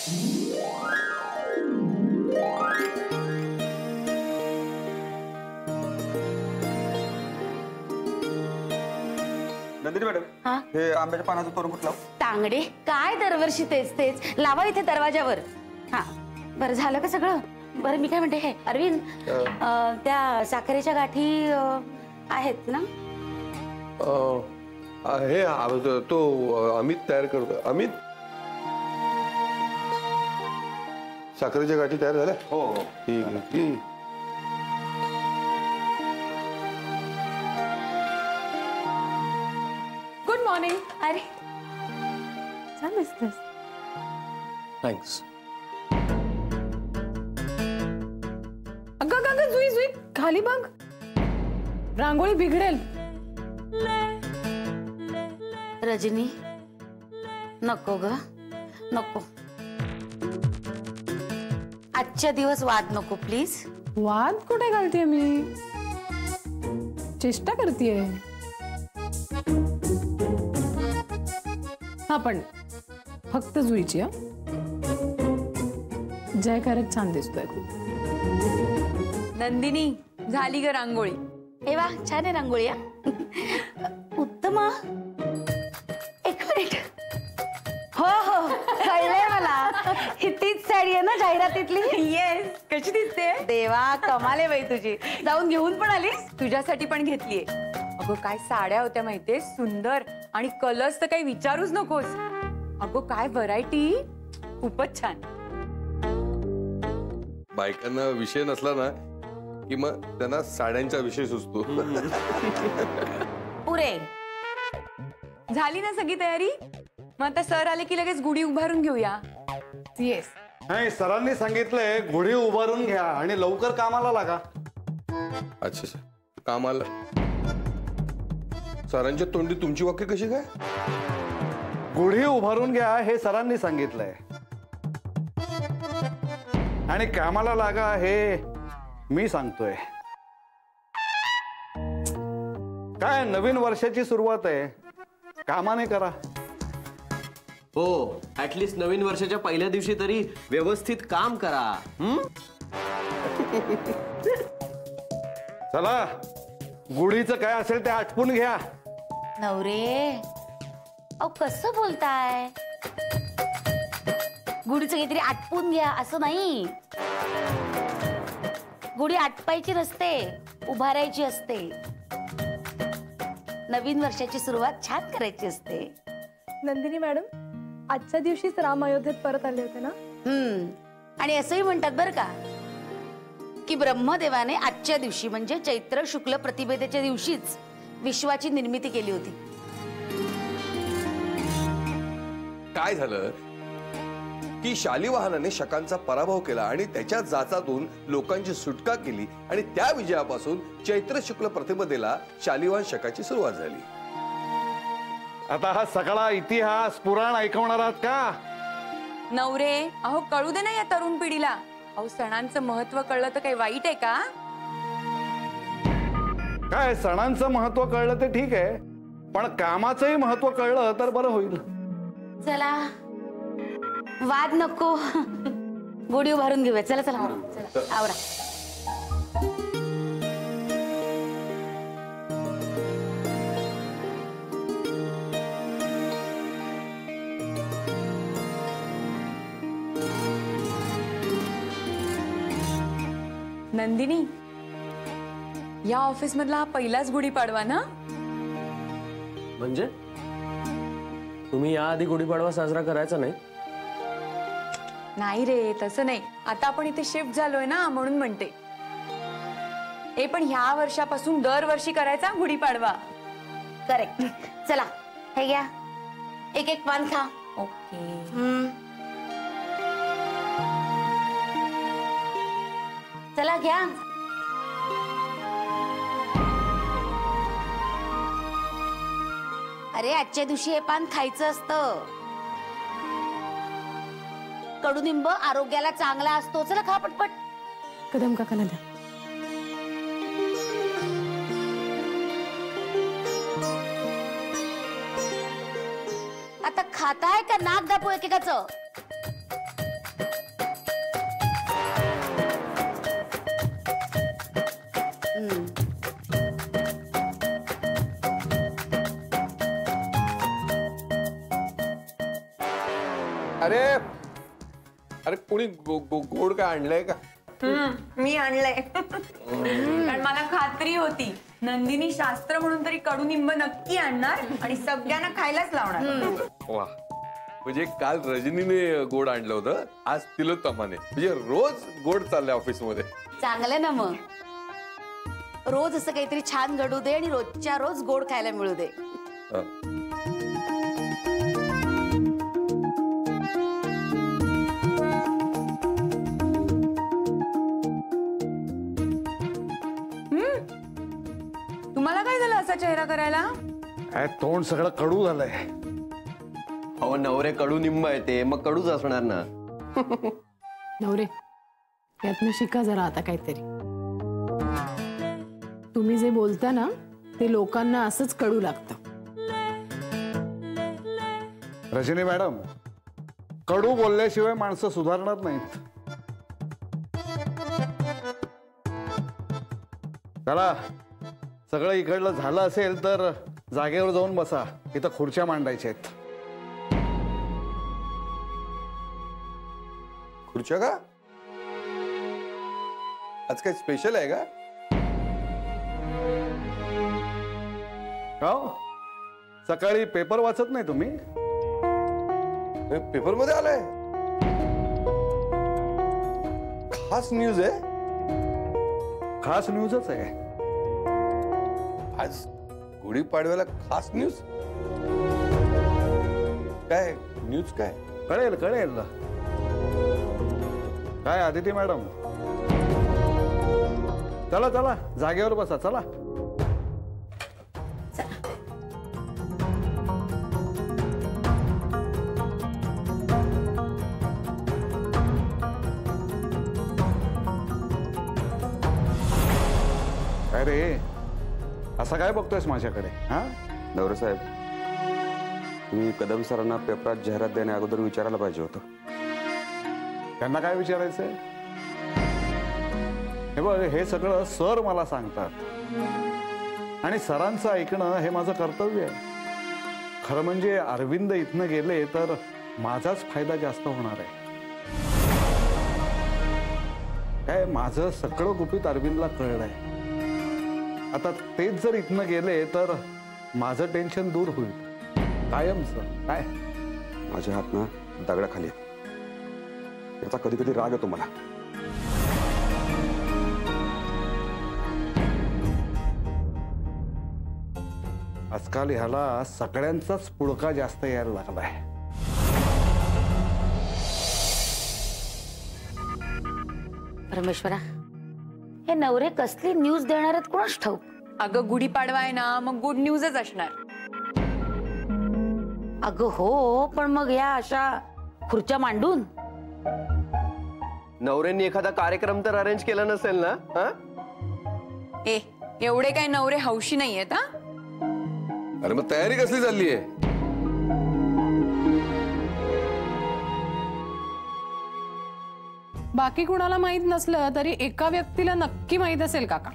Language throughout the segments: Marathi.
नंदिनी मॅडम, हे आंब्याच्या पानाचं तोरण कुठलं? तांगडे काय दरवर्षी तेच तेच लावा इथे दरवाजावर. हा बरं झालं का सगळं? बरं मी काय म्हणते, हे अरविंद त्या साखरेच्या गाठी आहेत ना? हे तो अमित तयार करतो. अमित, साखरेच्या गाठी तयार झाल्या? हो ठीक आहे. Good morning. अरे छान दिसतेस. थँक्स. अगं अगं जुई जुई खाली बघ, रांगोळी बिघडेल. रजनी नको ग, नको. आजच्या दिवस वाद नको प्लीज. वाद कुठे घालतेय मी, चेष्टा करतेय. हा पण फक्त जुईची. हा जय खरंच छान दिसतोय. नंदिनी झाली ग रांगोळी. ए वा छान आहे रांगोळी. उत्तमा एक मिनिट. हो हो कळलंय मला, ही तीच साडी आहे ना जाहिरातीतली? येस. कशी दिसते? देवा कमाल आहे बाई तुझी. जाऊन घेऊन पण आलीस? तुझ्यासाठी पण घेतलीये. अगं काय साड्या होत्या माहितीये, सुंदर. आणि कलर्स तर काही विचारूच नकोस. अगं काय व्हरायटी, खूपच छान. बायकांना विषय नसला ना की मग त्यांना साड्यांचा विषय सुचतो. पुरे झाली ना सगळी तयारी? मग आता सर आले की लगेच गुढी उभारून घेऊया. येस. नाही, सरांनी सांगितलंय गुढी उभारून घ्या आणि लवकर कामाला लागा. अच्छा, कामाला. सरांच्या तोंडी तुमची वाक्य कशी काय? गुढी उभारून घ्या हे सरांनी सांगितलंय आणि कामाला लागा हे मी सांगतोय. काय नवीन वर्षाची सुरुवात आहे, कामाने करा. हो, ऍटलीस्ट नवीन वर्षाच्या पहिल्या दिवशी तरी व्यवस्थित काम करा. चला, गुढीचं काय असेल ते आटपून घ्या. नवरे अहो कसं बोलताय? गुढीचं काहीतरी आटपून घ्या असं नाही. गुढी आटपायची नसते, उभारायची असते. नवीन वर्षाची सुरुवात छान करायची असते. नंदिनी मॅडम, आजच्या दिवशीच राम अयोध्येत परत आले होते ना? आणि असंही म्हणतात बरं का की ब्रह्मदेवाने आजच्या दिवशी म्हणजे चैत्र शुक्ल प्रतिभेदेच्या दिवशीच विश्वाची निर्मिती केली होती. काय झालं की शालिवाहनाने शकांचा पराभव केला आणि त्याच्या जाचातून लोकांची सुटका केली आणि त्या विजयापासून चैत्र शुक्ल प्रतिपदेला शालिवाहन शकाची सुरुवात झाली. आता हा सगळा इतिहास पुराण ऐकवणार आहात का? नवरे अहो कळू दे ना या तरुण पिढीला. अहो सणांचं महत्व कळलं तर काही वाईट आहे का? काय सणांचं महत्व कळलं ते ठीक आहे, पण कामाचंही महत्व कळलं तर बरं होईल. चला वाद नको, गुढी उभारून घेऊया. चला चला आवरा. नंदिनी, या ऑफिस मधला हा पहिलाच गुढीपाडवा ना? म्हणजे तुम्ही याआधी गुढीपाडवा साजरा करायचा नाही? नाही रे, तसं नाही. आता आपण इथे शिफ्ट झालोय ना म्हणून म्हणते. हे पण ह्या वर्षापासून दरवर्षी करायचा गुढीपाडवा. करेक्ट. चला हे घ्या, एक एक पान खा. ओके. चला घ्या. अरे आजच्या दिवशी हे पान खायचं असतं. कडुनिंब आरोग्याला चांगला असतो. चला खा पटपट. कदम काकांना द्या. आता खाताय का नाक दाबू एकेकाचं? अरे अरे कोणी गोड काय आणलंय का? मी आणलंय कारण मला खात्री होती नंदिनी शास्त्र म्हणून तरी कडुनिंब नक्की आणणार आणि सगळ्यांना खायलाच लावणार. वा, म्हणजे काल रजनीने गोड आणलं होतं, आज तिलोत्तमाने. म्हणजे रोज गोड चाललंय ऑफिस मध्ये. चांगलं ना मग. रोज असं काहीतरी छान घडू दे आणि रोजच्या रोज गोड खायला मिळू दे. तुम्हाला काय झालं असा चेहरा करायला? काय तोंड सगळं कडू झालंय. अहो नवरे कडुनिंब आहे ते, मग कडूच असणार ना. नवरे यातनं शिका जरा आता काहीतरी. तुम्ही जे बोलता ना ते लोकांना असंच कडू लागतं. रजनी मॅडम, कडू बोलल्याशिवाय माणसं सुधारणार नाहीत. चला, सगळं इकडलं झालं असेल तर जागेवर जाऊन बसा. इथं खुर्च्या मांडायच्या आहेत. खुर्च्या का? आज काय स्पेशल आहे का? हो, सकाळी पेपर वाचत नाही तुम्ही? पेपर मध्ये आलाय खास न्यूज आहे. खास न्यूजच आहे. आज गुढीपाडव्याला खास न्यूज काय? न्यूज काय? कळेल कळेल. काय आदिती मॅडम, चला चला जागेवर बसा. चला. काय रे, असं काय बघतोयस माझ्याकडे? हा, नवरे साहेब, तुम्ही कदम सरांना पेपरात जाहिरात देण्या अगोदर विचारायला पाहिजे होतं. त्यांना काय विचारायचंय? हे बघ, हे सगळं सर मला सांगतात आणि सरांचं ऐकणं हे माझं कर्तव्य आहे. खरं म्हणजे अरविंद इथनं गेले तर माझाच फायदा जास्त होणार आहे. काय, माझं सगळं गुपित अरविंदला कळलंय. आता तेच जर इथनं गेले तर माझं टेन्शन दूर होईल कायमचं. काय, माझे हात ना दगडाखाली आहेत. याचा कधी कधी राग येतो मला. आजकाल ह्याला सगळ्यांचाच पुळका जास्त यायला लागलाय. परमेश्वरा, हे नवरे कसली न्यूज देणार आहेत कोणाच ठाऊक. अगं गुढीपाडवा आहे ना, मग गुड न्यूजच असणार. अगं हो, पण मग या अशा खुर्च्या मांडून नवऱ्यांनी एखादा कार्यक्रम तर अरेंज केला नसेल ना? हा? ए, एवढे काय नवरे हौशी नाहीयेत. हा, अरे मग तयारी कसली चालली आहे? बाकी कुणाला माहित नसलं तरी एका व्यक्तीला नक्की माहित असेल काका.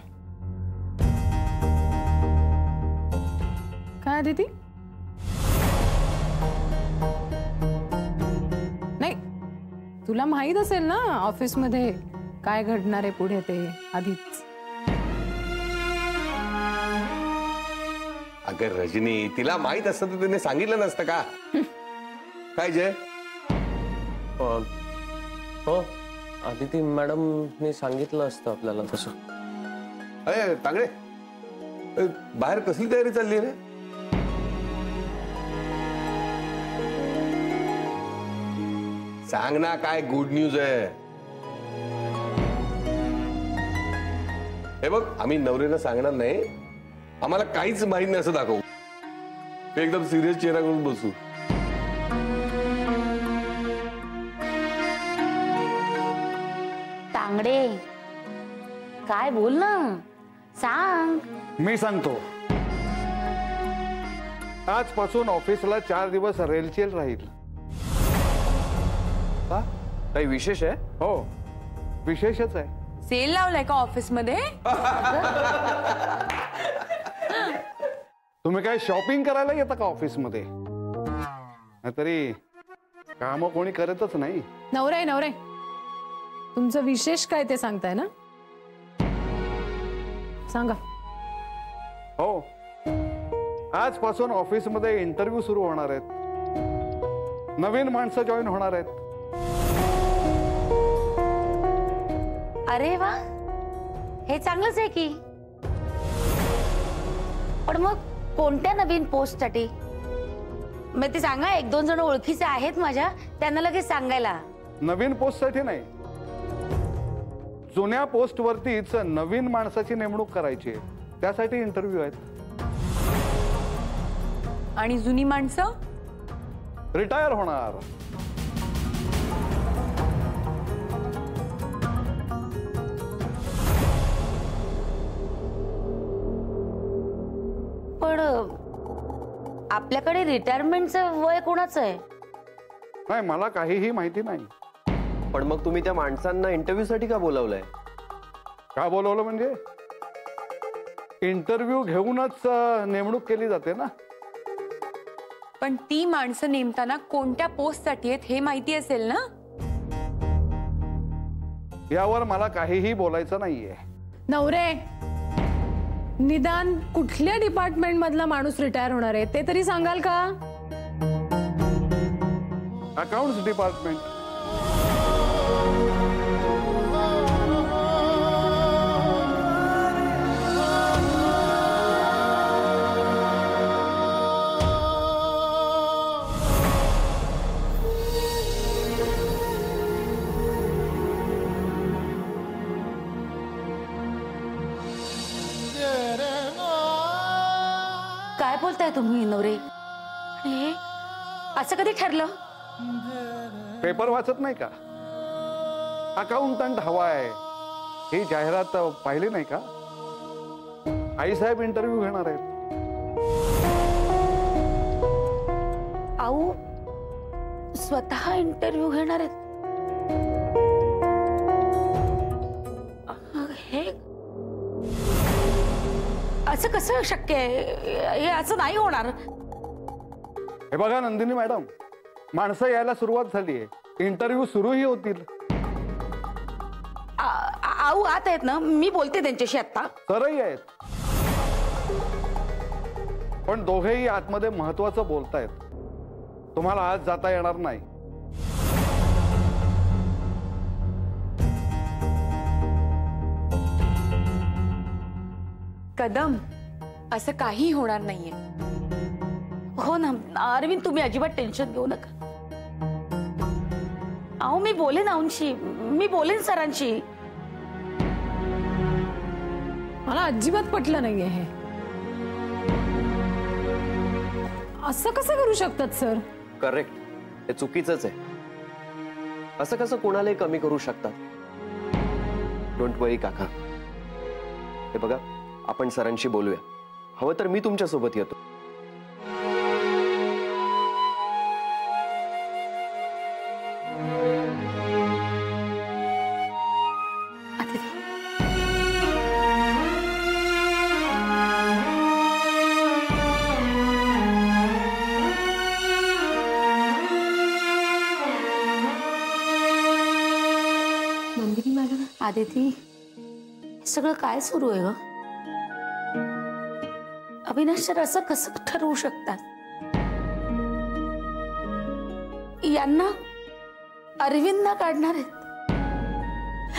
काय अदिती? नाही, तुला माहित असेल ना ऑफिस मध्ये काय घडणार आहे पुढे ते आधीच. अगं रजनी, तिला माहित असतं तर तिने सांगितलं नसतं का? काय जय? हो, आदिती मॅडमने सांगितलं असतं आपल्याला तसं. अरे तांगडे, बाहेर कसली तयारी चालली रे? सांग ना, काय गुड न्यूज आहे? हे बघ, आम्ही नवरीला सांगणार नाही. आम्हाला काहीच माहित नाही असं दाखवू. एकदम सिरियस चेहरा करून बसू. तांगडे, काय बोल ना, सांग. मी सांगतो. आजपासून ऑफिसला 4 दिवस रेलचेल राहील. का? काही विशेष आहे? हो, विशेषच आहे. सेल लावलाय का ऑफिस मध्ये? तुम्ही काय शॉपिंग करायला येता का ऑफिस मध्ये? तरी काम कोणी करतच नाही. नवरे नवरे, तुमचं विशेष काय ते सांगताय ना? सांगा. हो, आजपासून ऑफिसमध्ये इंटरव्ह्यू सुरू होणार आहेत. नवीन माणसं जॉईन होणार आहेत. अरे वा, हे चांगलंच आहे की. पण मग कोणत्या नवीन पोस्टसाठी? मग ते सांगा, 1-2 जण ओळखीचे आहेत माझ्या, त्यांना लगेच सांगायला. नवीन पोस्टसाठी नाही, जुन्या पोस्टवरतीच नवीन माणसाची नेमणूक करायची आहे. त्यासाठी इंटरव्ह्यू आहेत. आणि जुनी माणसं रिटायर होणार. पण आपल्याकडे रिटायरमेंटचं वय कोणाचं आहे? नाही, मला काहीही माहिती नाही. पण मग तुम्ही त्या माणसांना इंटरव्ह्यू साठी का बोलावलंय? का बोलवलं म्हणजे? इंटरव्ह्यू घेऊनच नेमणूक केली जाते ना. पण ती माणसं नेमताना कोणत्या पोस्टसाठी आहेत हे माहिती असेल ना? यावर मला काहीही बोलायचं नाहीये. नवरे, निदान कुठल्या डिपार्टमेंट मधला माणूस रिटायर होणार आहे ते तरी सांगाल का? Accounts department. काय बोलताय तुम्ही नवरे? हे असं कधी ठरलं? पेपर वाचत नाही का? अकाउंटंट हवाय ही जाहिरात पाहिली नाही का? आईसाहेब इंटरव्ह्यू घेणार आहेत. आऊ स्वतः इंटरव्ह्यू घेणार आहेत? हे असं कसं शक्य आहे? हे असं नाही होणार. हे बघा नंदिनी मॅडम, माणसं यायला सुरुवात झालीये. इंटरव्ह्यू सुरूही होतील. आऊ आत आहेत ना? मी बोलते त्यांच्याशी आता. सरही आहेत, पण दोघेही आतमध्ये महत्वाचं बोलतायत. तुम्हाला आज जाता येणार नाही. कदम, असं काही होणार नाहीये. हो ना अरविंद, तुम्ही अजिबात टेन्शन घेऊ नका. अहो मी बोलेन आऊंशी, मी बोलेन सरांशी. मला अजिबात पटलं नाहीये हे. असं कसं करू शकतात सर? करेक्ट, हे चुकीचंच आहे. असं कसं कोणालाही कमी करू शकतात? डोंट वरी काका. हे बघा, आपण सरांशी बोलूया. हवं तर मी तुमच्या सोबत येतो. नंदिनी मॅडम, आदिती, सगळं काय सुरू आहे ग? अविनाश सर असं कसं ठरवू शकतात? यांना अरविंदना काढणार आहेत?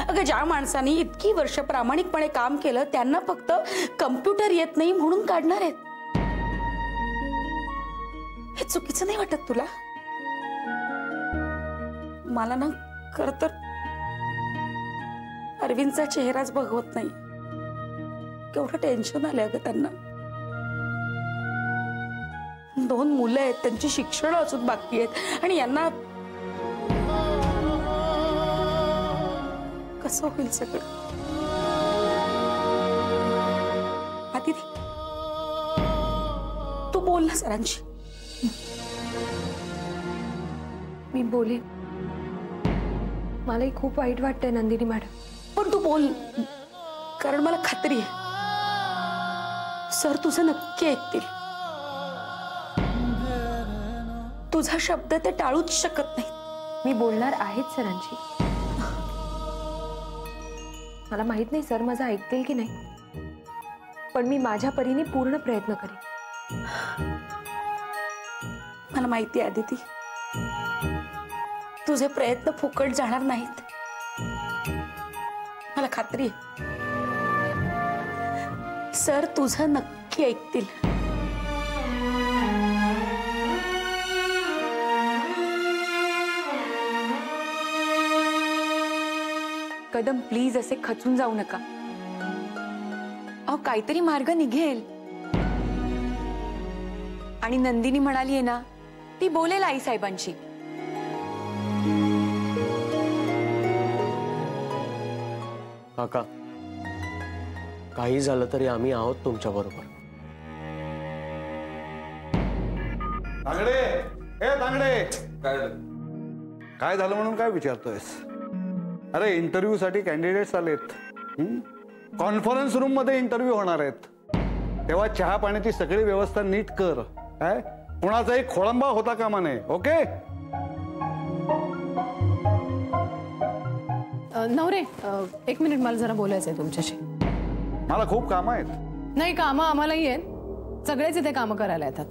अगं, ज्या माणसाने इतकी वर्ष प्रामाणिकपणे काम केलं त्यांना फक्त कम्प्युटर येत नाही म्हणून काढणार आहेत? हे चुकीचं नाही वाटत तुला? मला ना खरं तर अरविंदचा चेहराच बघवत नाही. केवढं टेन्शन आलंय अगं त्यांना. 2 मुलं आहेत, त्यांची शिक्षण अजून बाकी आहेत आणि यांना कसं होईल सगळं? आदिती, तू बोल ना सरांशी. मी बोले. मलाही खूप वाईट वाटतंय नंदिनी मॅडम. पण तू बोल, कारण मला खात्री आहे सर तुझं नक्की ऐकतील. तुझा शब्द ते टाळूच शकत नाही. मी बोलणार आहेच सरांशी. मला माहित नाही सर माझं ऐकतील की नाही, पण मी माझ्या परीने पूर्ण प्रयत्न करेन. मला माहिती आहे आदिती, तुझे प्रयत्न फुकट जाणार नाहीत. मला खात्री आहे सर तुझं नक्की ऐकतील. कदम प्लीज असे खचून जाऊ नका. अहो काहीतरी मार्ग निघेल. आणि नंदिनी म्हणालीये ना, ती बोलेल आई साहेबांशी. काका, काही झालं तरी आम्ही आहोत तुमच्या बरोबर. तांगडे, ए तांगडे, काय काय झालं म्हणून काय विचारतोयस? अरे इंटरव्ह्यू साठी कॅन्डिडेट्स आलेत. कॉन्फरन्स रूम मध्ये इंटरव्ह्यू होणार आहेत. तेव्हा चहा पाण्याची सगळी व्यवस्था नीट कर. काय कुणाचाही खोळंबा होता कामा नये. ओके? नवरे, एक मिनिट, मला जरा बोलायचंय तुमच्याशी. मला खूप कामं आहेत. नाही, कामं आम्हालाही आहेत, सगळेच इथे कामं करायला येतात,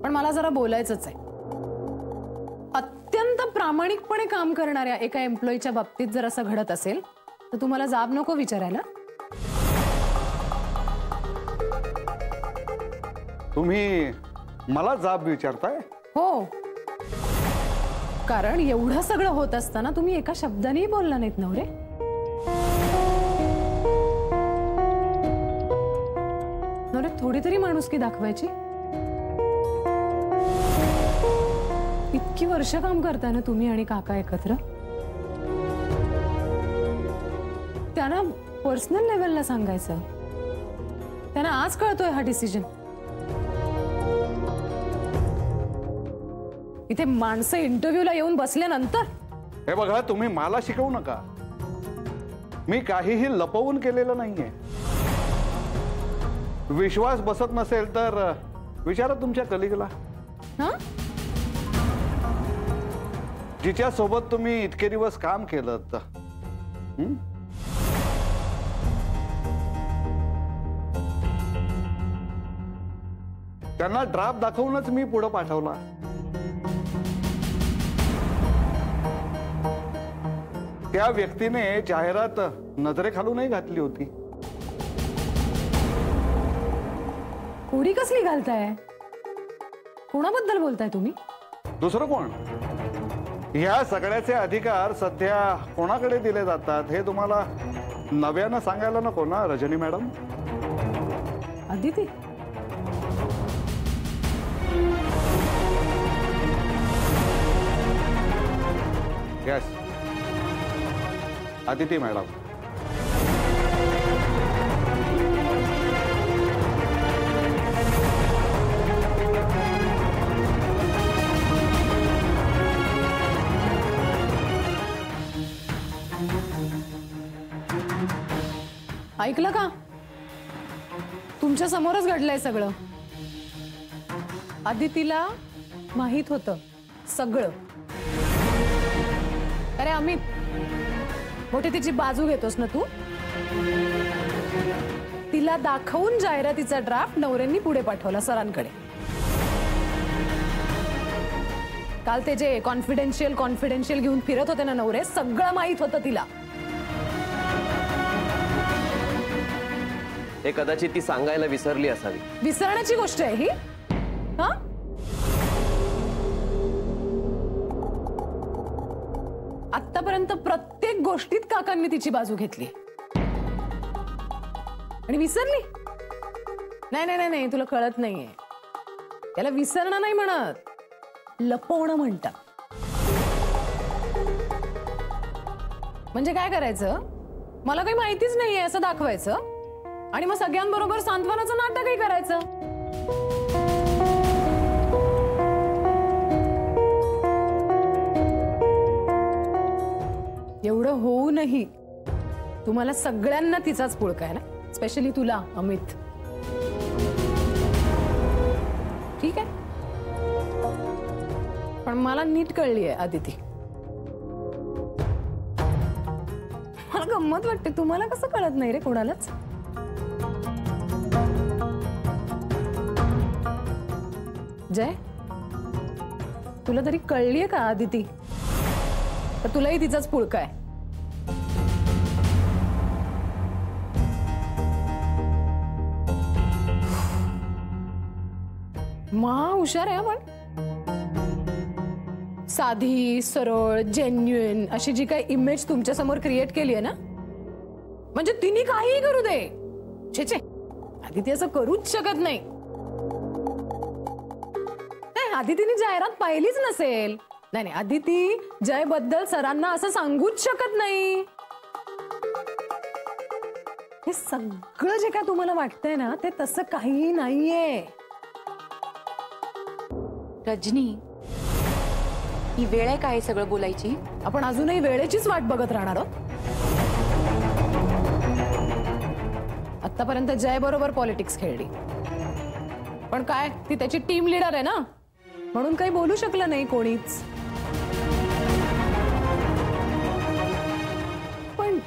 पण मला जरा बोलायचंच आहे. अत्यंत प्रामाणिकपणे काम करणाऱ्या एका एम्प्लॉईच्या बाबतीत जर असं घडत असेल तर तुम्हाला जाब नको विचारायला? तुम्ही मला जाब विचारताय? हो, कारण एवढं सगळं होत असताना तुम्ही एका शब्दानेही बोलला नाहीत नवरे. नवरे, थोडी तरी माणुसकी दाखवायची. इतकी वर्ष काम करताय ना तुम्ही आणि काका एकत्र. त्यांना पर्सनल लेवलला सांगायचं. त्यांना आज कळतोय हा डिसिजन. इथे माणसं इंटरव्ह्यूला येऊन बसल्यानंतर. हे बघा, तुम्ही मला शिकवू नका. मी काहीही लपवून केलेलं नाहीये. विश्वास बसत नसेल तर विचारा तुमच्या कलिगला, जिच्या सोबत तुम्ही इतके दिवस काम केलं. त्यांना ड्राफ्ट दाखवूनच मी पुढे पाठवला. त्या व्यक्तीने जाहिरात नजरेखालूनही घातली होती. कोडी कसली घालताय? कोणाबद्दल बोलताय तुम्ही? दुसरं कोण? ह्या सगळ्याचे अधिकार सध्या कोणाकडे दिले जातात हे तुम्हाला नव्यानं सांगायला नको ना Rajani madam? Aditi, yes, Aditi madam. ऐकलं का? तुमच्या समोरच घडलंय सगळं. अदितीला माहित होतं सगळं. अरे अमित, मोठी तिची बाजू घेतोस ना तू? तिला दाखवून जाहिरातीचा ड्राफ्ट नवऱ्यांनी पुढे पाठवला सरांकडे. काल ते जे कॉन्फिडेन्शियल घेऊन फिरत होते ना नवरे, सगळं माहित होतं तिला. हे कदाचित ती सांगायला विसरली असावी. विसरण्याची गोष्ट आहे ही? हा, आतापर्यंत प्रत्येक गोष्टीत काकांनी तिची बाजू घेतली आणि विसरली. नाही नाही नाही, तुला कळत नाहीये. त्याला विसरणं नाही म्हणत, लपवणं म्हणतात. म्हणजे काय करायचं? मला काही माहितीच नाहीये असं दाखवायचं आणि मग सगळ्यांबरोबर सांत्वनाचं नाटकही करायचं. एवढं होऊनही तुम्हाला सगळ्यांना तिचाच पुळका आहे ना, स्पेशली तुला अमित. ठीक आहे, पण मला नीट कळली आहे आदिती. मला गंमत वाटते, तुम्हाला कसं कळत नाही रे कोणालाच? जय, तुला तरी कळलीये का आदिती? तर तुलाही तिचाच पुळका आहे. महा हुशार आहे पण. साधी, सरळ, जेन्युइन अशी जी काही इमेज तुमच्या समोर क्रिएट केली आहे ना, म्हणजे तिने काहीही करू दे, छे छे, आदिती असं करूच शकत नाही. आदितीने जाहिरात पाहिलीच नसेल. नाही, आदिती जय बद्दल सरांना असं सांगूच शकत नाही. हे सगळं जे काय तुम्हाला वाटतंय ना, ते तसं काही नाहीये. रजनी, ही वेळ आहे काय सगळं बोलायची? आपण अजूनही वेळेचीच वाट बघत राहणार आहोत. आतापर्यंत जय बरोबर पॉलिटिक्स खेळली, पण काय ती त्याची टीम लीडर आहे ना, म्हणून काही बोलू शकलं नाही कोणीच. पण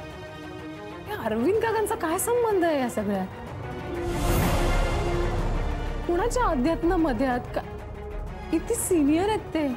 अरविंद काकांचा काय संबंध आहे या सगळ्यात? कुणाच्या अध्यात्म मध्यात? किती सिनियर आहेत ते.